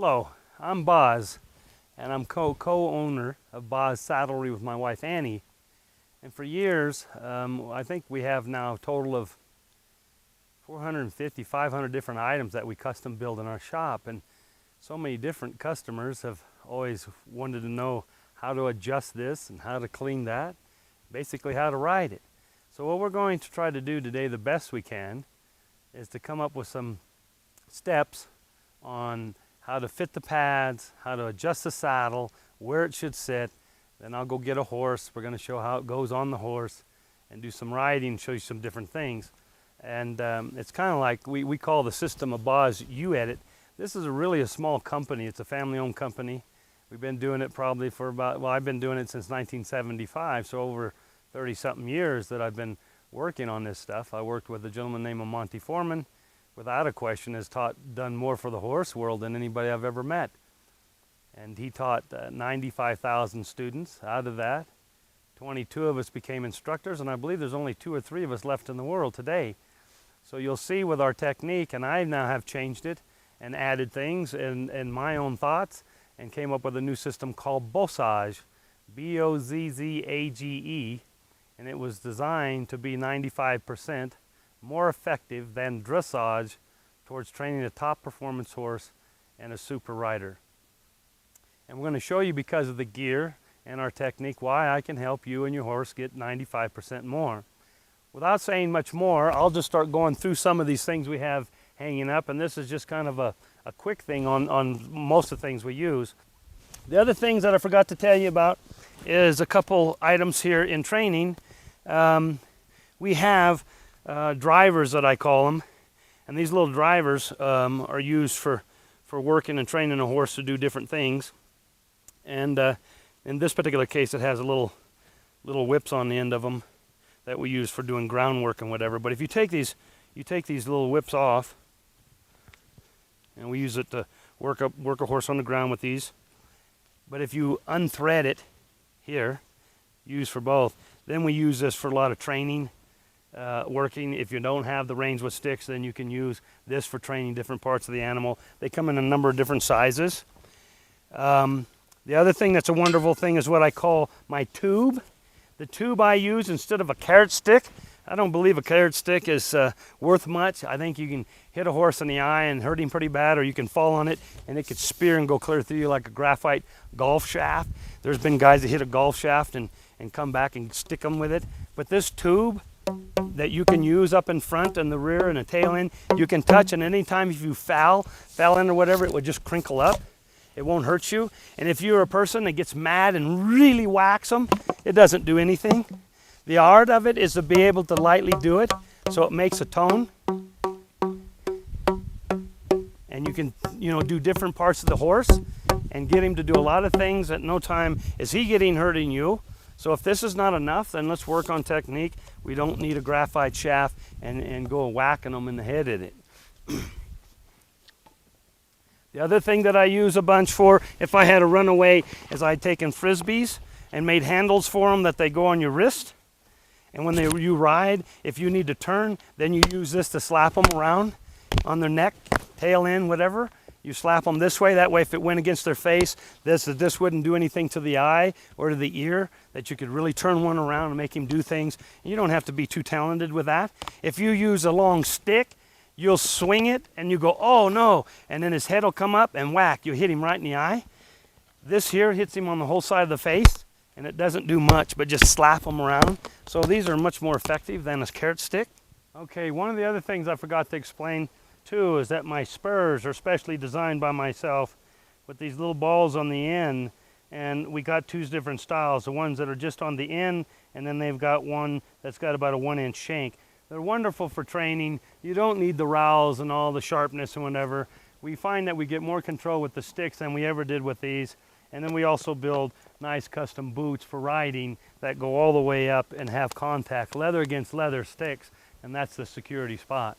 Hello, I'm Boz, and I'm co-owner of Boz Saddlery with my wife Annie. And for years, I think we have now a total of 450, 500 different items that we custom build in our shop. And so many different customers have always wanted to know how to adjust this and how to clean that, basically how to ride it. So what we're going to try to do today the best we can is to come up with some steps on how to fit the pads, how to adjust the saddle, where it should sit. Then I'll go get a horse. We're going to show how it goes on the horse and do some riding, show you some different things. And it's kind of like we call the system of Boz U-Edit. This is really a small company. It's a family-owned company. We've been doing it probably for about, well, I've been doing it since 1975, so over 30-something years that I've been working on this stuff. I worked with a gentleman named Monty Foreman, without a question, has done more for the horse world than anybody I've ever met. And he taught 95,000 students. Out of that, 22 of us became instructors, and I believe there's only 2 or 3 of us left in the world today. So you'll see with our technique, and I now have changed it and added things and my own thoughts, and came up with a new system called Bozzage, B-O-Z-Z-A-G-E, and it was designed to be 95% more effective than dressage towards training a top performance horse and a super rider. And we're going to show you, because of the gear and our technique, why I can help you and your horse get 95% more. Without saying much more, I'll just start going through some of these things we have hanging up, and this is just kind of a quick thing on most of the things we use. The other things that I forgot to tell you about is a couple items here in training. We have drivers, that I call them, and these little drivers are used for working and training a horse to do different things. And in this particular case, it has a little whips on the end of them that we use for doing groundwork and whatever. But if you take these little whips off, and we use it to work a horse on the ground with these. But if you unthread it here, used for both, then we use this for a lot of training. Working. If you don't have the reins with sticks, then you can use this for training different parts of the animal. They come in a number of different sizes. The other thing that's a wonderful thing is what I call my tube. The tube I use instead of a carrot stick. I don't believe a carrot stick is worth much. I think you can hit a horse in the eye and hurt him pretty bad, or you can fall on it and it could spear and go clear through you like a graphite golf shaft. There's been guys that hit a golf shaft and come back and stick them with it. But this tube that you can use up in front and the rear and the tail end, you can touch, and anytime if you fell in or whatever, it would just crinkle up. It won't hurt you. And if you're a person that gets mad and really whacks them, it doesn't do anything. The art of it is to be able to lightly do it so it makes a tone. And you can, do different parts of the horse and get him to do a lot of things at no time is he getting hurting you. So if this is not enough, then let's work on technique. We don't need a graphite shaft and go whacking them in the head at it. The other thing that I use a bunch for, if I had a runaway, is I'd taken Frisbees and made handles for them that they go on your wrist. And when you ride, if you need to turn, then you use this to slap them around on their neck, tail end, whatever. You slap them this way. That way, if it went against their face, this wouldn't do anything to the eye or to the ear, that you could really turn one around and make him do things. You don't have to be too talented with that. If you use a long stick, you'll swing it and you go, oh no, and then his head will come up and whack. You hit him right in the eye. This here hits him on the whole side of the face, and it doesn't do much, but just slap him around. So these are much more effective than a carrot stick. Okay, one of the other things I forgot to explain too is that my spurs are specially designed by myself with these little balls on the end, and we got 2 different styles, the ones that are just on the end, and then they've got one that's got about a 1-inch shank. They're wonderful for training. You don't need the rowels and all the sharpness and whatever. We find that we get more control with the sticks than we ever did with these. And then we also build nice custom boots for riding that go all the way up and have contact, leather against leather sticks, and that's the security spot.